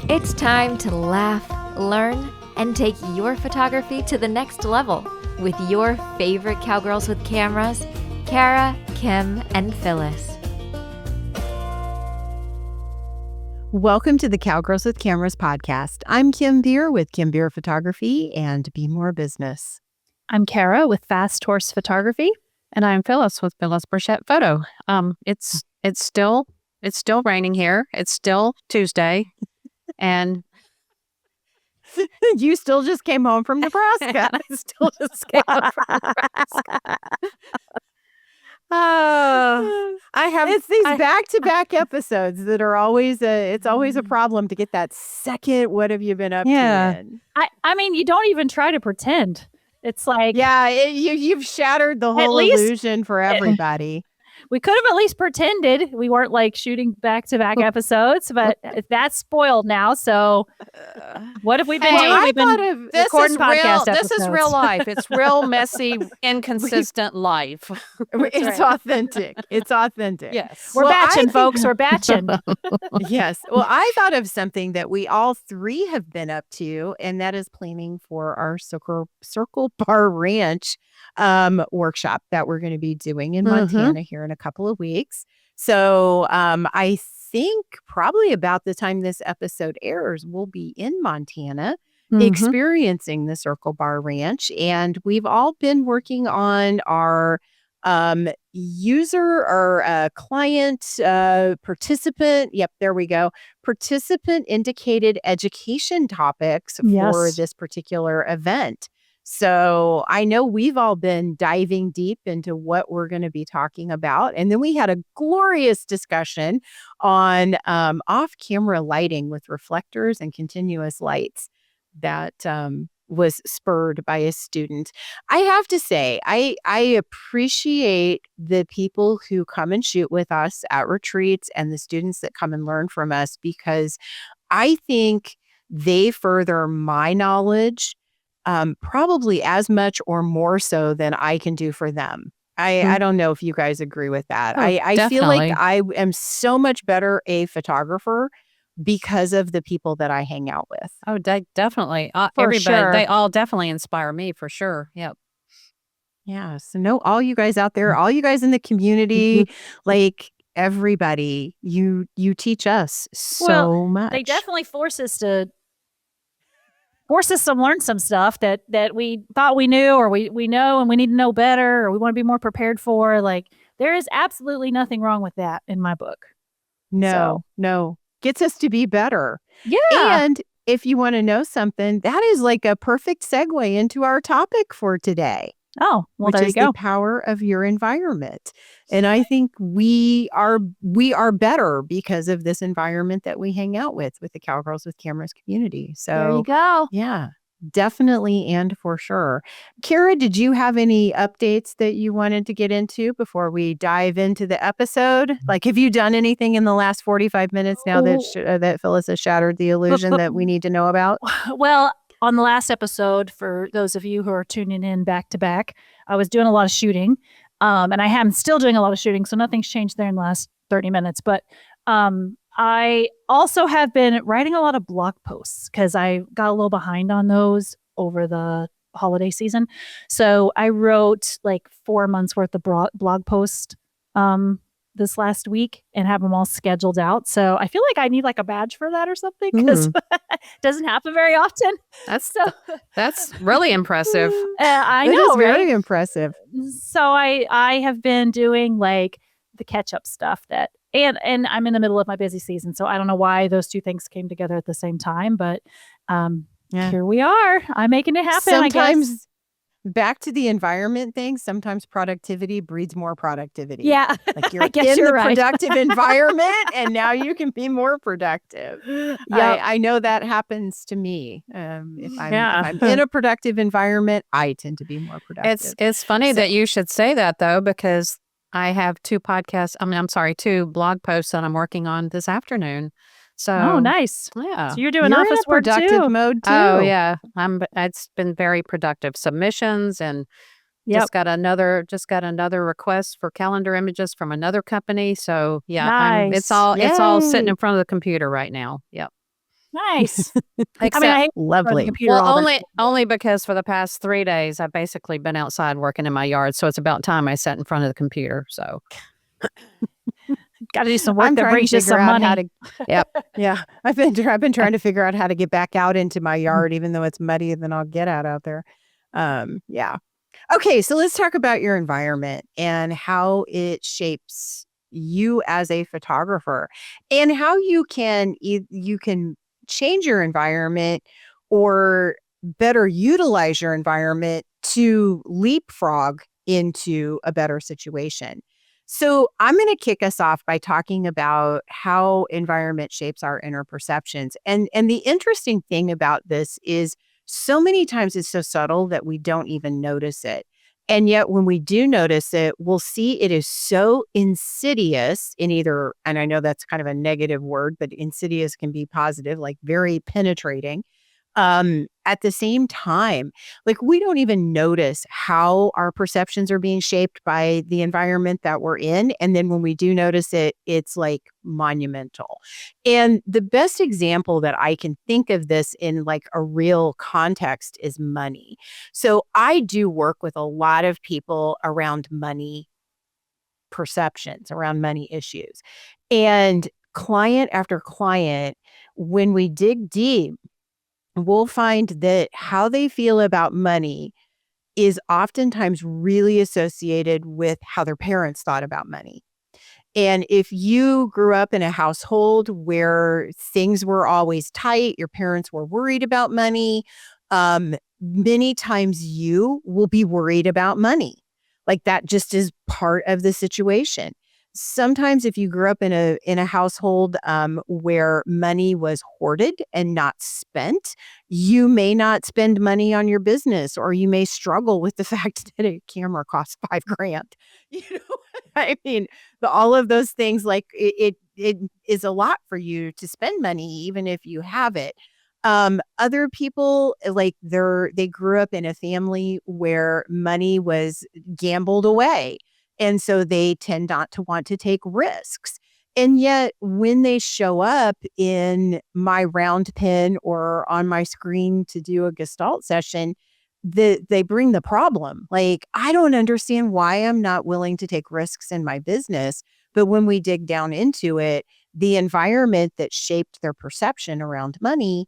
It's time to laugh, learn, and take your photography to the next level with your favorite cowgirls with cameras, Kara, Kim, and Phyllis. Welcome to the Cowgirls with Cameras podcast. I'm Kim Beer with Kim Beer Photography and Be More Business. I'm Kara with Fast Horse Photography. And I'm Phyllis with Phyllis Burchett Photo. It's still raining here. It's still Tuesday, and You still just came home from Nebraska. I still just came home from Nebraska. It's these back-to-back episodes that are always it's always a problem to get that second. What have you been up to? In? I mean, you don't even try to pretend. It's like, you've shattered the whole illusion for everybody. We could have at least pretended we weren't like shooting back-to-back episodes, but that's spoiled now. So what have we been doing? We've been recording podcast episodes. This is real life. It's real messy, inconsistent life. It's authentic. It's authentic. Yes. We're batching, folks. We're batching. Yes. Well, I thought of something that we all three have been up to, and that is planning for our Circle Bar Ranch workshop that we're going to be doing in Montana here in a couple of weeks. So I think probably about the time this episode airs, we'll be in Montana experiencing the Circle Bar Ranch. And we've all been working on our user or client participant. Yep, there we go. Participant indicated education topics for this particular event. So I know we've all been diving deep into what we're going to be talking about. And then we had a glorious discussion on off-camera lighting with reflectors and continuous lights that was spurred by a student. I have to say, I appreciate the people who come and shoot with us at retreats and the students that come and learn from us, because I think they further my knowledge probably as much or more so than I can do for them. I don't know if you guys agree with that. I feel like I am so much better a photographer because of the people that I hang out with. Oh, definitely. Everybody, sure. They all definitely inspire me for sure. Yep. Yeah. So all you guys out there, all you guys in the community, like everybody, you teach us so much. They definitely force us to learn some stuff that we thought we knew, or we know and we need to know better, or we want to be more prepared for. Like, there is absolutely nothing wrong with that in my book. No. Gets us to be better. Yeah. And if you want to know something, that is like a perfect segue into our topic for today. Oh, well, there you go. Which is the power of your environment. And I think we are better because of this environment that we hang out with the Cowgirls with Cameras community. So there you go. Yeah, definitely and for sure. Kara, did you have any updates that you wanted to get into before we dive into the episode? Like, have you done anything in the last 45 minutes now that Phyllis has shattered the illusion that we need to know about? Well, on the last episode, for those of you who are tuning in back to back, I was doing a lot of shooting, and I am still doing a lot of shooting, so nothing's changed there in the last 30 minutes. But I also have been writing a lot of blog posts because I got a little behind on those over the holiday season. So I wrote like 4 months worth of blog posts this last week and have them all scheduled out. So I feel like I need like a badge for that or something, because it doesn't happen very often. That's really impressive. I know, it is right? very impressive. So I have been doing like the catch up stuff and I'm in the middle of my busy season. So I don't know why those two things came together at the same time, but here we are. I'm making it happen. Sometimes, I guess. Back to the environment thing, sometimes productivity breeds more productivity. Yeah. Like you're in the productive environment and now you can be more productive. Yeah, I know that happens to me. If I'm in a productive environment, I tend to be more productive. It's funny that you should say that, though, because I have two blog posts that I'm working on this afternoon. So nice. Yeah. So you're doing You're office in a productive work too. mode too. Oh yeah. It's been very productive. Submissions, and just got another request for calendar images from another company. So yeah, nice. It's all sitting in front of the computer right now. Yep. Nice. Except, I hate the Lovely. computer well, all day. only because for the past 3 days I've basically been outside working in my yard, so it's about time I sat in front of the computer. So Got to do some work I'm that trying to brings you figure some out how money. to. Yep. Yeah. I've been trying to figure out how to get back out into my yard, even though it's muddy, and then I'll get out there. Yeah. Okay. So let's talk about your environment and how it shapes you as a photographer, and how you can change your environment, or better utilize your environment to leapfrog into a better situation. So I'm going to kick us off by talking about how environment shapes our inner perceptions. And the interesting thing about this is, so many times it's so subtle that we don't even notice it. And yet when we do notice it, we'll see it is so insidious in either, and I know that's kind of a negative word, but insidious can be positive, like very penetrating. At the same time, like, we don't even notice how our perceptions are being shaped by the environment that we're in. And then when we do notice it, it's like monumental. And the best example that I can think of this in, like, a real context is money. So I do work with a lot of people around money perceptions, around money issues. And client after client, when we dig deep, we'll find that how they feel about money is oftentimes really associated with how their parents thought about money. And if you grew up in a household where things were always tight, your parents were worried about money, many times you will be worried about money. Like, that just is part of the situation. Sometimes if you grew up in a household where money was hoarded and not spent, you may not spend money on your business, or you may struggle with the fact that a camera costs $5,000. You know, I mean, all of those things, like, it is a lot for you to spend money, even if you have it. Other people, like, they grew up in a family where money was gambled away. And so they tend not to want to take risks. And yet when they show up in my round pen or on my screen to do a Gestalt session, they bring the problem. Like, I don't understand why I'm not willing to take risks in my business. But when we dig down into it, the environment that shaped their perception around money,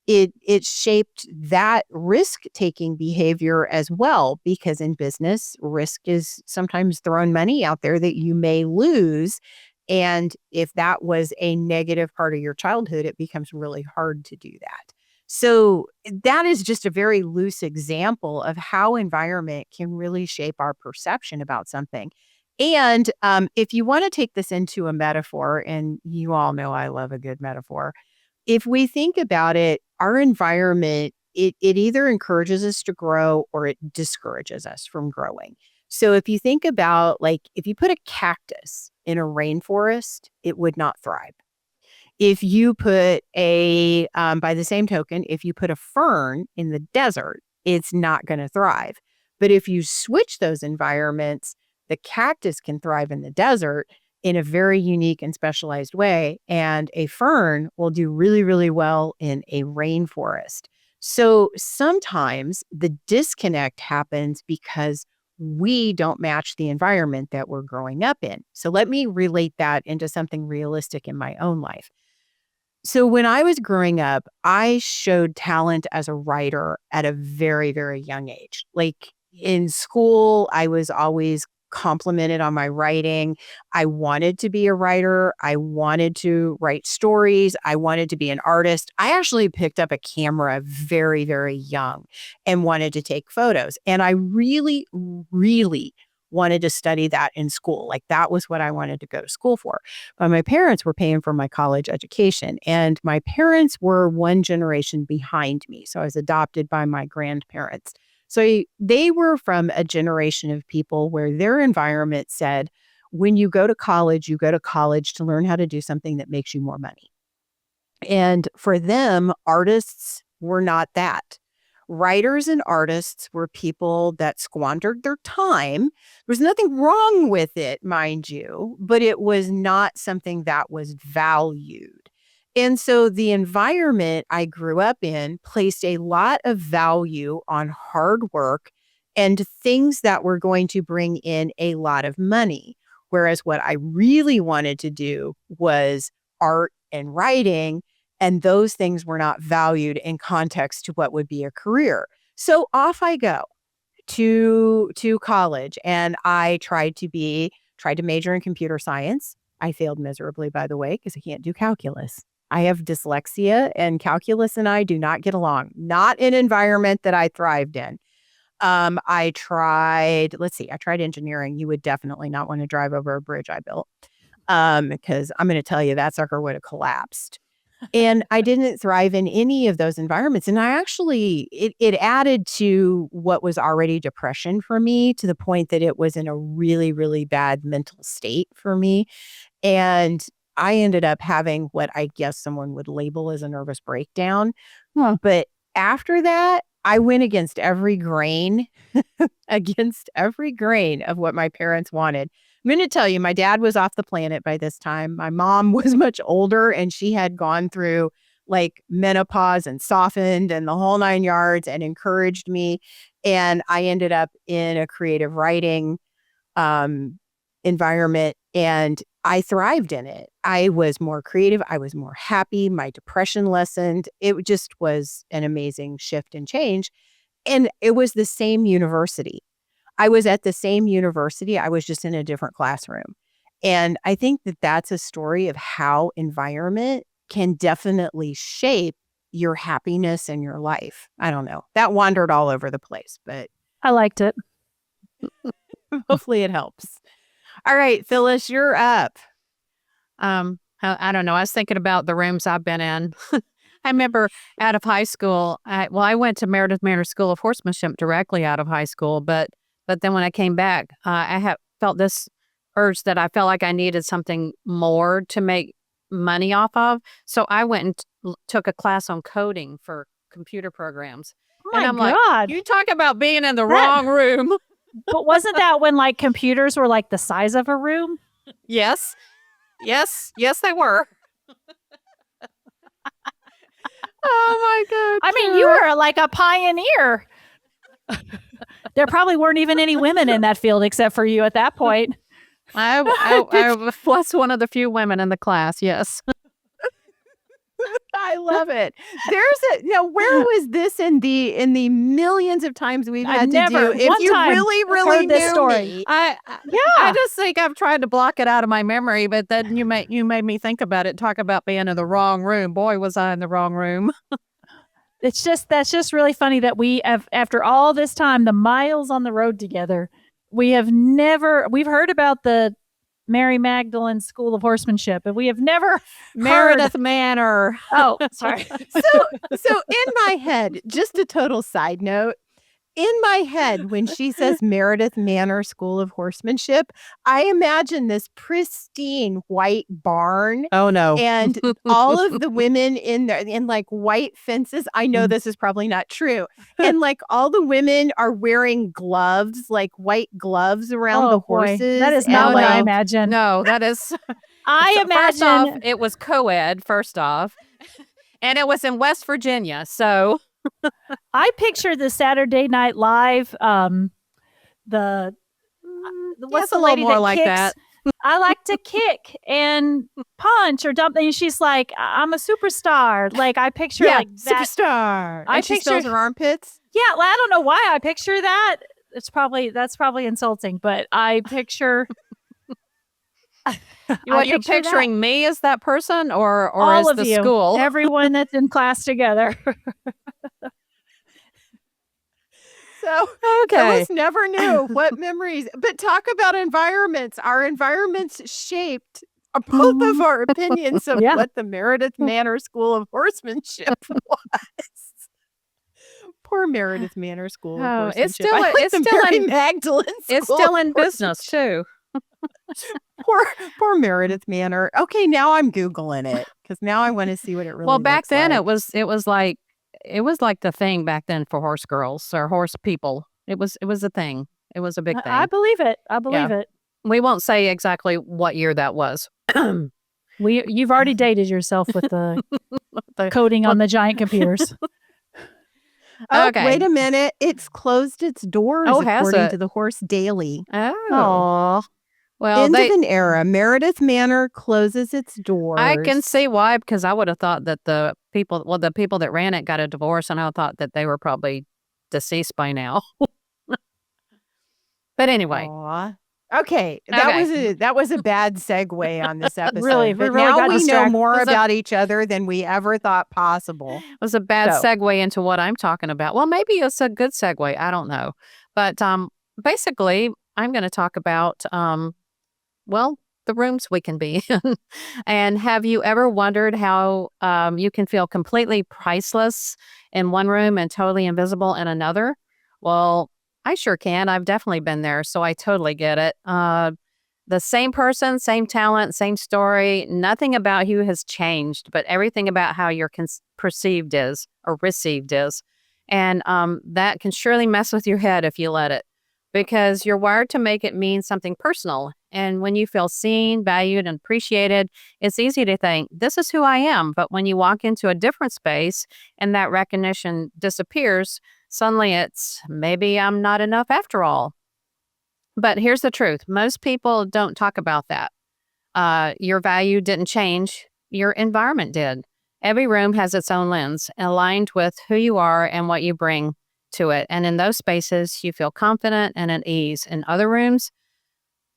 it shaped that risk-taking behavior as well, because in business, risk is sometimes throwing money out there that you may lose. And if that was a negative part of your childhood, it becomes really hard to do that. So that is just a very loose example of how environment can really shape our perception about something. And if you want to take this into a metaphor, and you all know I love a good metaphor, if we think about it, our environment, it either encourages us to grow or it discourages us from growing. So if you think about, like, if you put a cactus in a rainforest, it would not thrive. If you put by the same token, if you put a fern in the desert, it's not going to thrive. But if you switch those environments, the cactus can thrive in the desert in a very unique and specialized way, and a fern will do really, really well in a rainforest. So sometimes the disconnect happens because we don't match the environment that we're growing up in. So let me relate that into something realistic in my own life. So when I was growing up, I showed talent as a writer at a very, very young age. Like, in school, I was always complimented on my writing. I wanted to be a writer. I wanted to write stories. I wanted to be an artist. I actually picked up a camera very, very young and wanted to take photos. And I really, really wanted to study that in school. Like, that was what I wanted to go to school for. But my parents were paying for my college education, and my parents were one generation behind me. So I was adopted by my grandparents. So they were from a generation of people where their environment said, when you go to college to learn how to do something that makes you more money. And for them, artists were not that. Writers and artists were people that squandered their time. There was nothing wrong with it, mind you, but it was not something that was valued. And so the environment I grew up in placed a lot of value on hard work and things that were going to bring in a lot of money. Whereas what I really wanted to do was art and writing, and those things were not valued in context to what would be a career. So off I go to college, and I tried to major in computer science. I failed miserably, by the way, because I can't do calculus. I have dyslexia, and calculus and I do not get along. Not an environment that I thrived in. I tried engineering. You would definitely not want to drive over a bridge I built. Because I'm going to tell you that sucker would have collapsed. And I didn't thrive in any of those environments. And it added to what was already depression for me, to the point that it was in a really, really bad mental state for me. And I ended up having what I guess someone would label as a nervous breakdown. But after that, I went against every grain, of what my parents wanted. I'm going to tell you, my dad was off the planet by this time. My mom was much older, and she had gone through like menopause and softened and the whole 9 yards, and encouraged me. And I ended up in a creative writing environment, and I thrived in it. I was more creative. I was more happy. My depression lessened. It just was an amazing shift and change. And it was the same university. I was at the same university. I was just in a different classroom. And I think that that's a story of how environment can definitely shape your happiness and your life. I don't know. That wandered all over the place, but I liked it. hopefully it helps. All right, Phyllis, you're up. I don't know. I was thinking about the rooms I've been in. I remember out of high school, I went to Meredith Manor School of Horsemanship directly out of high school, but then when I came back, I felt this urge that I felt like I needed something more to make money off of. So I went and took a class on coding for computer programs. Oh and my I'm God. like, you talk about being in the wrong room. But wasn't that when like computers were like the size of a room? Yes, they were. Oh my God. I mean, you were like a pioneer. There probably weren't even any women in that field except for you at that point. I was one of the few women in the class. Yes. I love it. Where was this in the millions of times we've had to do? If one you time really heard this knew story. me. I just think I've tried to block it out of my memory, but then you made me think about it. Talk about being in the wrong room. Boy, was I in the wrong room. That's just really funny that we have, after all this time, the miles on the road together, we've heard about the Mary Magdalene School of Horsemanship, and we have never Meredith Manor. Oh, sorry. So in my head, just a total side note, in my head, when she says Meredith Manor School of Horsemanship, I imagine this pristine white barn. Oh no. And all of the women in there in like white fences. I know this is probably not true. And like all the women are wearing gloves, like white gloves around the horses. That is not and, what I like, imagine. No, that is. I First off, imagine it was co-ed. First off, and it was in West Virginia. So I picture the Saturday Night Live. What's a the little lady more that like kicks? that. I like to kick and punch or dump. And she's like, I'm a superstar. Like I picture like that. superstar. I And she picture- spills her armpits. Yeah, well, I don't know why I picture that. That's probably insulting, but I picture. What you're picture that. picturing me as that person, or All as of the you, school? everyone that's in class together. So Phyllis never knew what memories, but talk about environments. Our environments shaped both of our opinions of Yeah. what the Meredith Manor School of Horsemanship was. Poor Meredith Manor School of Oh, Horsemanship. it's still- I like it's the still Mary in- Magdalene It's School still of in business too. Poor Meredith Manor. Okay, now I'm Googling it because now I want to see what it really Well, back looks then like. it was like the thing back then for horse girls or horse people. It was a thing. It was a big thing. I believe it. I believe it. We won't say exactly what year that was. You've already dated yourself with the The- coating on the giant computers. Oh, Okay. wait a minute. It's closed its doors, Oh, has according it? to the Horse Daily. Oh, Aw. well, End of an era. Meredith Manor closes its doors. I can see why, because I would have thought that the people that ran it got a divorce, and I thought that they were probably deceased by now. But anyway, Aw. Okay, Okay. that was a bad segue on this episode. Really, we but really now got we know distracted. more Was a- about each other than we ever thought possible. it was a bad So- segue into what I'm talking about. Well, maybe it's a good segue. I don't know. But basically, I'm going to talk about, well, the rooms we can be in. And have you ever wondered how you can feel completely priceless in one room and totally invisible in another? Well, I sure can. I've definitely been there, so I totally get it. The same person, same talent, same story. Nothing about you has changed, but everything about how you're perceived is or received is. And that can surely mess with your head if you let it, because you're wired to make it mean something personal. And when you feel seen, valued, and appreciated, it's easy to think, this is who I am. But when you walk into a different space and that recognition disappears, suddenly it's maybe I'm not enough after all. But here's the truth. Most people don't talk about that. Your value didn't change. Your environment did. Every room has its own lens aligned with who you are and what you bring to it. And in those spaces, you feel confident and at ease. In other rooms,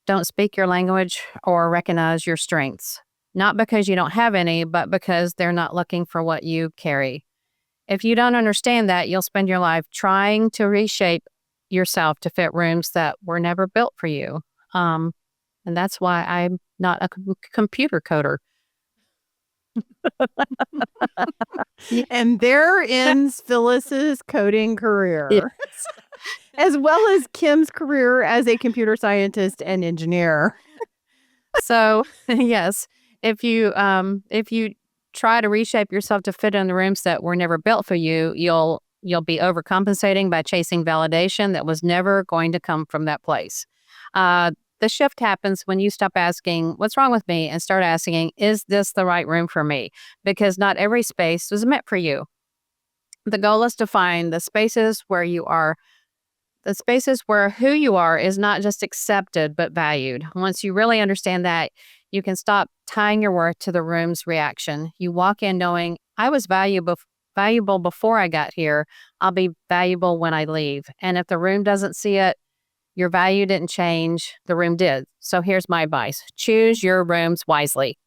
don't speak your language or recognize your strengths. Not because you don't have any, but because they're not looking for what you carry. If you don't understand that, you'll spend your life trying to reshape yourself to fit rooms that were never built for you. And that's why I'm not a computer coder. And there ends Phyllis's coding career, Yes. as well as Kim's career as a computer scientist and engineer. So yes, if you try to reshape yourself to fit in the rooms that were never built for you, you'll be overcompensating by chasing validation that was never going to come from that place. The shift happens when you stop asking, what's wrong with me? And start asking, is this the right room for me? Because not every space was meant for you. The goal is to find the spaces where you are, the spaces where who you are is not just accepted, but valued. Once you really understand that, you can stop tying your worth to the room's reaction. You walk in knowing, I was valuable before I got here. I'll be valuable when I leave. And if the room doesn't see it, your value didn't change, the room did. So here's my advice. Choose your rooms wisely.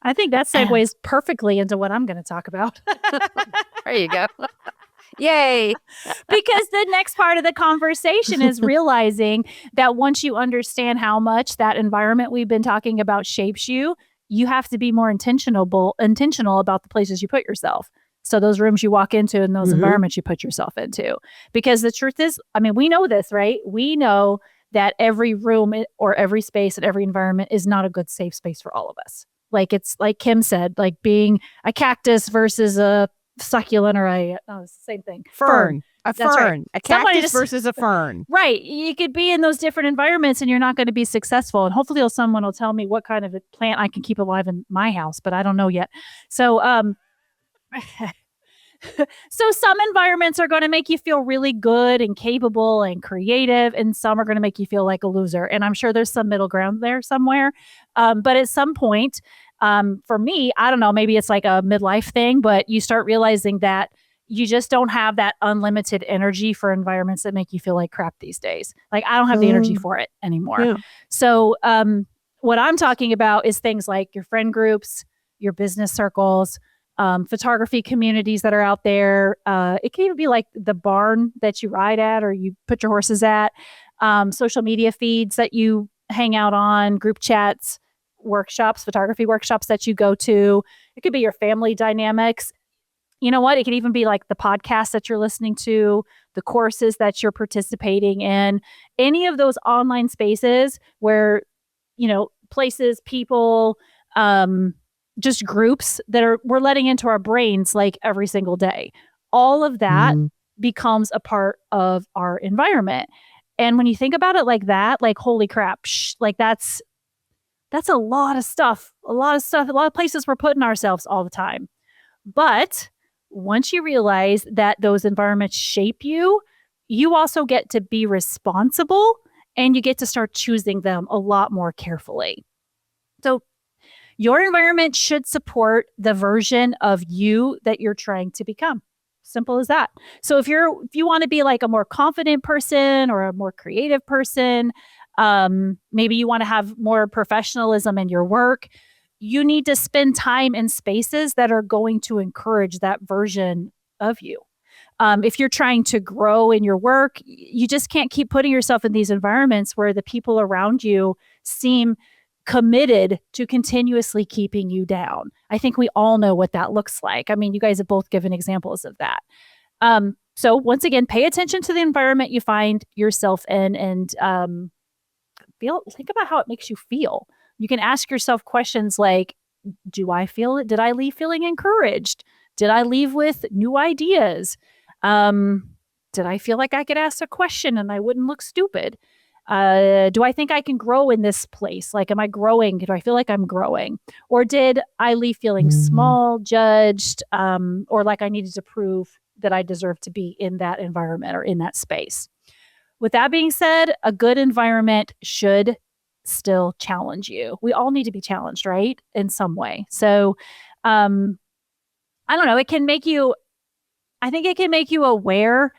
I think that segues perfectly into what I'm going to talk about. There you go. Yay. Because the next part of the conversation is realizing that once you understand how much that environment we've been talking about shapes you, you have to be more intentional about the places you put yourself. So those rooms you walk into and those environments you put yourself into. Because the truth is, I mean, we know this, right? We know that every room or every space and every environment is not a good safe space for all of us. Like it's like Kim said, like being a cactus versus a succulent or it's the same thing. Fern. A That's right. fern. A Somebody cactus just- versus a fern. Right. You could be in those different environments and you're not going to be successful. And hopefully someone will tell me what kind of a plant I can keep alive in my house, but I don't know yet. So, so some environments are going to make you feel really good and capable and creative, and some are going to make you feel like a loser. And I'm sure there's some middle ground there somewhere. But at some point, for me, I don't know, maybe it's like a midlife thing, but you start realizing that you just don't have that unlimited energy for environments that make you feel like crap these days. Like I don't have the energy for it anymore. Yeah. So what I'm talking about is things like your friend groups, your business circles, photography communities that are out there. It can even be like the barn that you ride at or you put your horses at, social media feeds that you hang out on, group chats, workshops, photography workshops that you go to. It could be your family dynamics. You know what? It could even be like the podcast that you're listening to, the courses that you're participating in, any of those online spaces where, you know, places, people, just groups that we're letting into our brains like every single day. All of that becomes a part of our environment. And when you think about it like that, like, holy crap, like that's That's a lot of stuff, a lot of places we're putting ourselves all the time. But once you realize that those environments shape you, you also get to be responsible and you get to start choosing them a lot more carefully. So your environment should support the version of you that you're trying to become. Simple as that. So if you want to be like a more confident person or a more creative person, maybe you want to have more professionalism in your work, you need to spend time in spaces that are going to encourage that version of you. If you're trying to grow in your work, you just can't keep putting yourself in these environments where the people around you seem committed to continuously keeping you down. I think we all know what that looks like. I mean, you guys have both given examples of that. So once again, pay attention to the environment you find yourself in and think about how it makes you feel. You can ask yourself questions like, did I leave feeling encouraged? Did I leave with new ideas? Did I feel like I could ask a question and I wouldn't look stupid? Do I think I can grow in this place? Like, am I growing? Do I feel like I'm growing? Or did I leave feeling small, judged, or like I needed to prove that I deserve to be in that environment or in that space? With that being said, a good environment should still challenge you. We all need to be challenged, right? In some way. So, I don't know. I think it can make you aware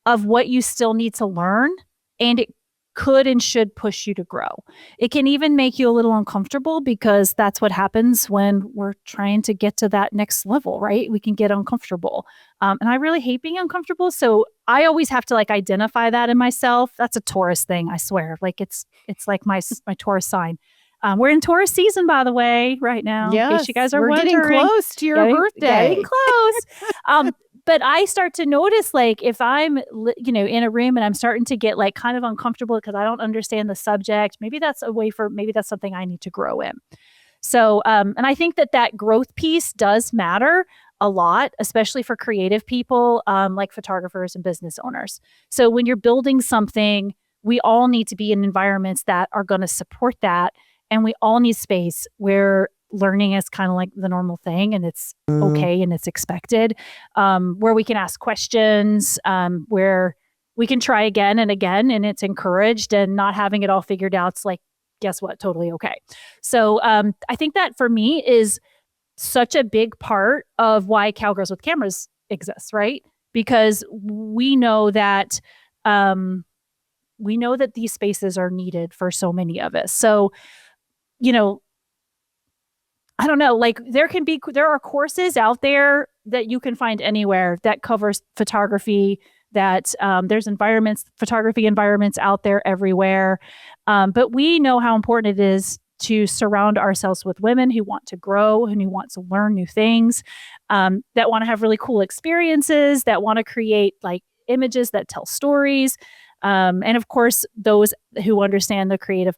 of what you still need to learn, and it could and should push you to grow. It can even make you a little uncomfortable because that's what happens when we're trying to get to that next level, right? We can get uncomfortable. And I really hate being uncomfortable. So I always have to like identify that in myself. That's a Taurus thing, I swear. Like it's like my Taurus sign. We're in Taurus season, by the way, right now. Yes, in case you guys are we're wondering. getting close to your birthday. Getting close. But I start to notice, like, if I'm, in a room and I'm starting to get like kind of uncomfortable because I don't understand the subject, maybe that's something I need to grow in. So, and I think that growth piece does matter a lot, especially for creative people, like photographers and business owners. So when you're building something, we all need to be in environments that are going to support that. And we all need space where learning is kind of like the normal thing and it's okay and it's expected, where we can ask questions, where we can try again and again and it's encouraged, and not having it all figured out. It's like, guess what? Totally okay. So I think that for me is such a big part of why Cowgirls with Cameras exists, right? Because we know that these spaces are needed for so many of us. So, I don't know, like there are courses out there that you can find anywhere that covers photography, that there's photography environments out there everywhere. But we know how important it is to surround ourselves with women who want to grow and who want to learn new things, that want to have really cool experiences, that want to create like images that tell stories. And of course, those who understand the creative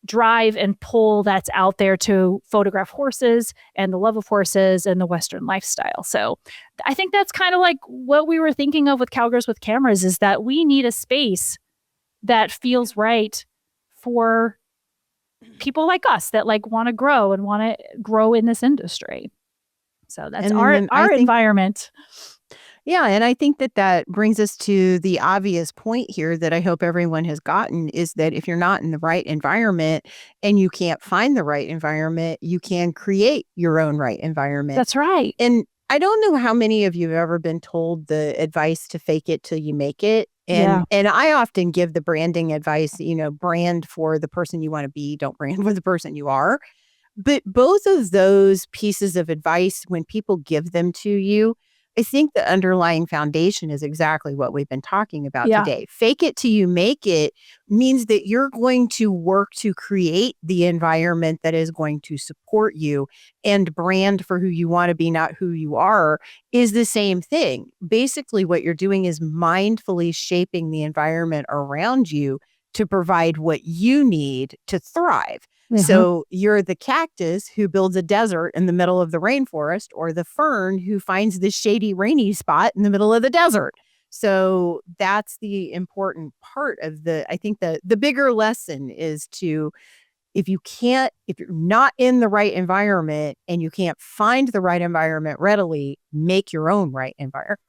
drive and pull that's out there to photograph horses and the love of horses and the Western lifestyle. So I think that's kind of like what we were thinking of with Cowgirls with Cameras, is that we need a space that feels right for people like us that like want to grow and want to grow in this industry. So that's our environment. Yeah. And I think that brings us to the obvious point here that I hope everyone has gotten, is that if you're not in the right environment and you can't find the right environment, you can create your own right environment. That's right. And I don't know how many of you have ever been told the advice to fake it till you make it. And I often give the branding advice, brand for the person you want to be, don't brand for the person you are. But both of those pieces of advice, when people give them to you, I think the underlying foundation is exactly what we've been talking about today. Fake it till you make it means that you're going to work to create the environment that is going to support you, and brand for who you want to be, not who you are, is the same thing. Basically, what you're doing is mindfully shaping the environment around you to provide what you need to thrive. Mm-hmm. So you're the cactus who builds a desert in the middle of the rainforest, or the fern who finds the shady, rainy spot in the middle of the desert. So that's the important part of I think the bigger lesson is to, if you're not in the right environment and you can't find the right environment readily, make your own right environment.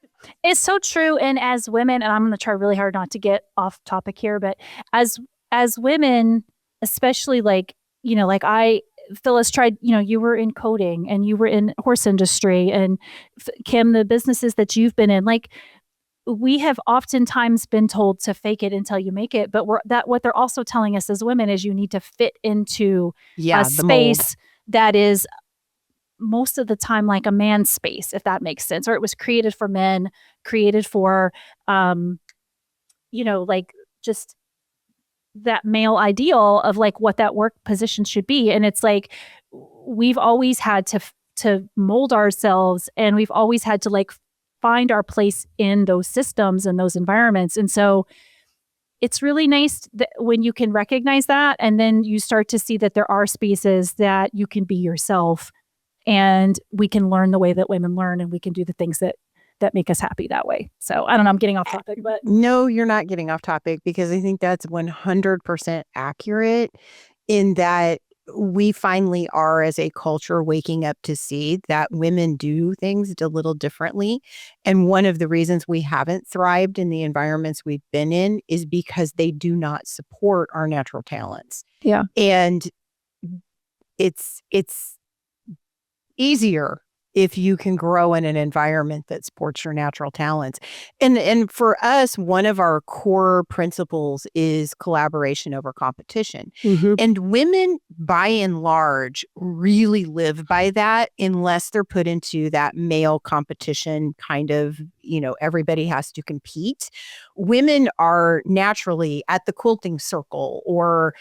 It's so true. And as women, and I'm going to try really hard not to get off topic here, but as women, especially like, like Phyllis tried, you were in coding and you were in horse industry, and Kim, the businesses that you've been in, like we have oftentimes been told to fake it until you make it. But what they're also telling us as women is you need to fit into a the mold. space that is most of the time like a man's space, if that makes sense, or it was created for men, created for, like just that male ideal of like what that work position should be. And it's like, we've always had to mold ourselves, and we've always had to like find our place in those systems and those environments. And so it's really nice that when you can recognize that, and then you start to see that there are spaces that you can be yourself, and we can learn the way that women learn, and we can do the things that make us happy that way. So I don't know, I'm getting off topic, but No, you're not getting off topic, because I think that's 100% accurate, in that we finally are, as a culture, waking up to see that women do things a little differently. And one of the reasons we haven't thrived in the environments we've been in is because they do not support our natural talents. Yeah. And it's easier if you can grow in an environment that supports your natural talents. And for us, one of our core principles is collaboration over competition. And women, by and large, really live by that, unless they're put into that male competition kind of, everybody has to compete. Women are naturally at the quilting circle or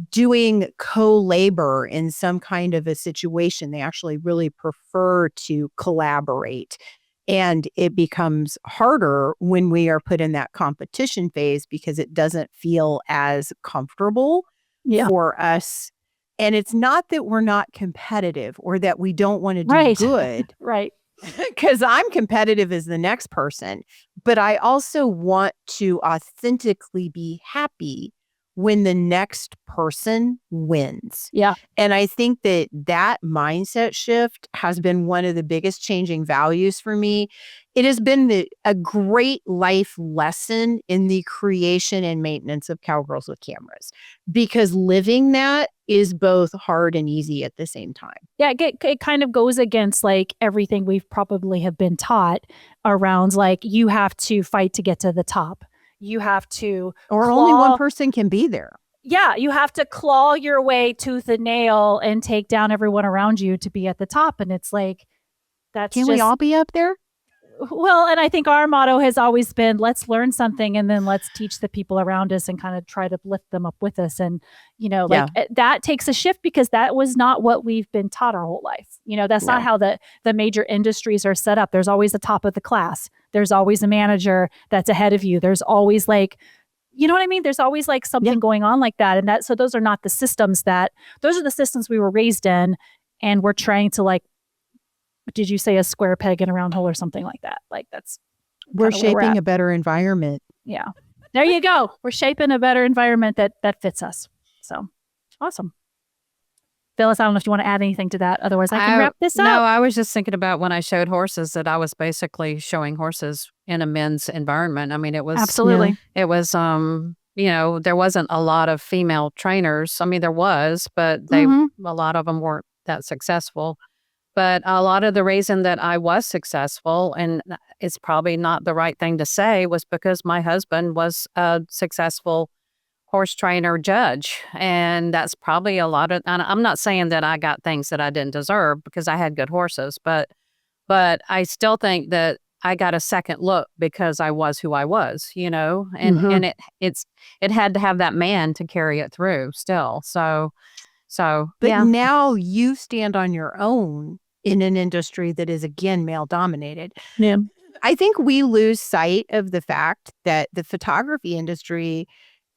doing co-labor in some kind of a situation. They actually really prefer to collaborate. And it becomes harder when we are put in that competition phase, because it doesn't feel as comfortable for us. And it's not that we're not competitive or that we don't want to do good. Right. Because I'm competitive as the next person, but I also want to authentically be happy when the next person wins. Yeah. And I think that mindset shift has been one of the biggest changing values for me. It has been a great life lesson in the creation and maintenance of Cowgirls with Cameras, because living that is both hard and easy at the same time. Yeah, it kind of goes against like everything we've probably have been taught around, like you have to fight to get to the top. You have to only one person can be there. Yeah, you have to claw your way tooth and nail and take down everyone around you to be at the top. And it's like, Can we all be up there? Well, and I think our motto has always been, let's learn something and then let's teach the people around us and kind of try to lift them up with us. And, that takes a shift, because that was not what we've been taught our whole life. That's not how the major industries are set up. There's always the top of the class. There's always a manager that's ahead of you. There's always like, you know what I mean? There's always like something going on like that. And so those are not the systems those are the systems we were raised in. And we're trying to like, did you say a square peg in a round hole or something like that? Like we're shaping a better environment. Yeah. There you go. We're shaping a better environment that fits us. So awesome. Phyllis, I don't know if you want to add anything to that. Otherwise, I can wrap this up. No, I was just thinking about when I showed horses that I was basically showing horses in a men's environment. I mean, it was absolutely. It was there wasn't a lot of female trainers. I mean, there was, but a lot of them weren't that successful. But a lot of the reason that I was successful, and it's probably not the right thing to say, was because my husband was a successful horse trainer judge. And that's probably a lot of, and I'm not saying that I got things that I didn't deserve, because I had good horses, but I still think that I got a second look because I was who I was, and it had to have that man to carry it through still. So, but now you stand on your own in an industry that is, again, male dominated. Yeah. I think we lose sight of the fact that the photography industry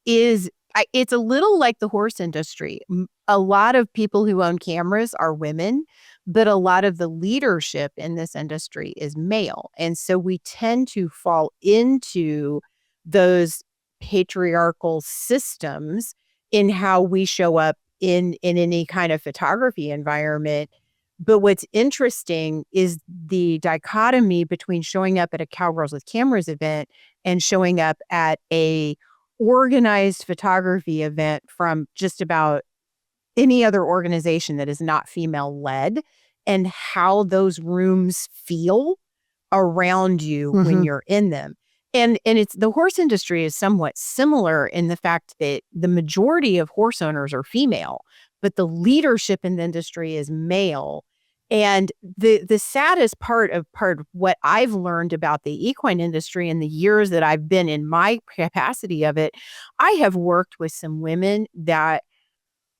it's a little like the horse industry. A lot of people who own cameras are women, but a lot of the leadership in this industry is male. And so we tend to fall into those patriarchal systems in how we show up in any kind of photography environment. But what's interesting is the dichotomy between showing up at a Cowgirls with Cameras event and showing up at a organized photography event from just about any other organization that is not female led, and how those rooms feel around you when you're in them. And it's the horse industry is somewhat similar in the fact that the majority of horse owners are female, but the leadership in the industry is male. And the saddest part of what I've learned about the equine industry in the years that I've been in my capacity of it, I have worked with some women that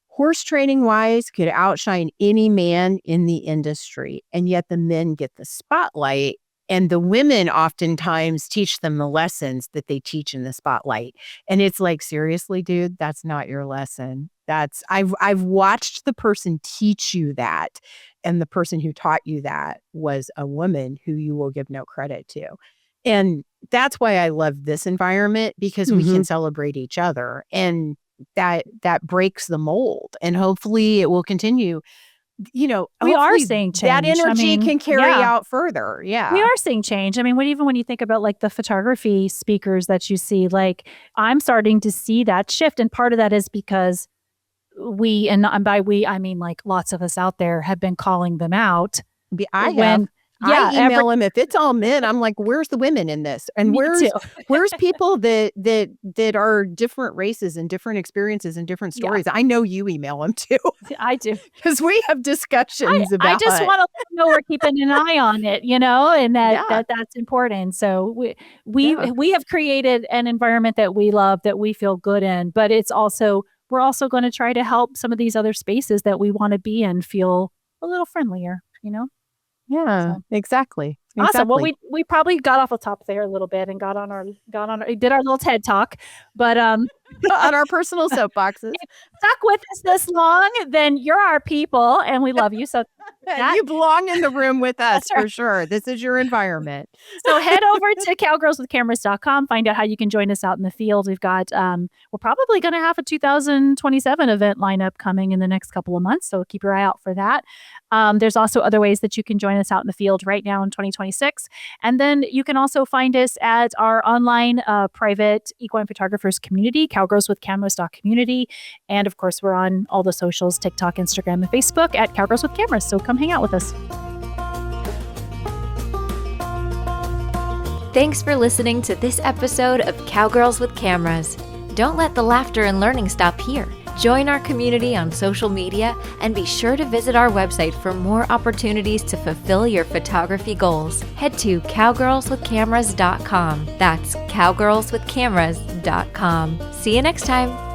horse training wise could outshine any man in the industry. And yet the men get the spotlight. And the women oftentimes teach them the lessons that they teach in the spotlight. And it's like, seriously, dude, that's not your lesson. I've watched the person teach you that. And the person who taught you that was a woman who you will give no credit to. And that's why I love this environment, because we can celebrate each other. And that breaks the mold. And hopefully it will continue. You know, we are seeing change. That energy can carry out further. Yeah. We are seeing change. I mean, even when you think about like the photography speakers that you see, like I'm starting to see that shift. And part of that is because we, and by we, I mean like lots of us out there have been calling them out. I email them if it's all men. I'm like, where's the women in this? And where's people that are different races and different experiences and different stories? I know you email them too. I do, because we have discussions about. I just want to let you know we're keeping an eye on it, you know, and that's important. So we have created an environment that we love, that we feel good in, but it's also, we're also going to try to help some of these other spaces that we want to be in feel a little friendlier, you know? Yeah, exactly. Awesome. Well, we probably got off the top there a little bit and did our little TED talk, but on our personal soapboxes. If you stuck with us this long, then you're our people and we love you. So you belong in the room with us for sure. This is your environment. So head over to cowgirlswithcameras.com, find out how you can join us out in the field. We've got, we're probably going to have a 2027 event lineup coming in the next couple of months. So keep your eye out for that. There's also other ways that you can join us out in the field right now in 2026. And then you can also find us at our online private equine photographers community, cowgirlswithcameras.community. And of course, we're on all the socials, TikTok, Instagram, and Facebook at Cowgirls with Cameras. So come hang out with us. Thanks for listening to this episode of Cowgirls with Cameras. Don't let the laughter and learning stop here. Join our community on social media and be sure to visit our website for more opportunities to fulfill your photography goals. Head to cowgirlswithcameras.com. That's cowgirlswithcameras.com. See you next time.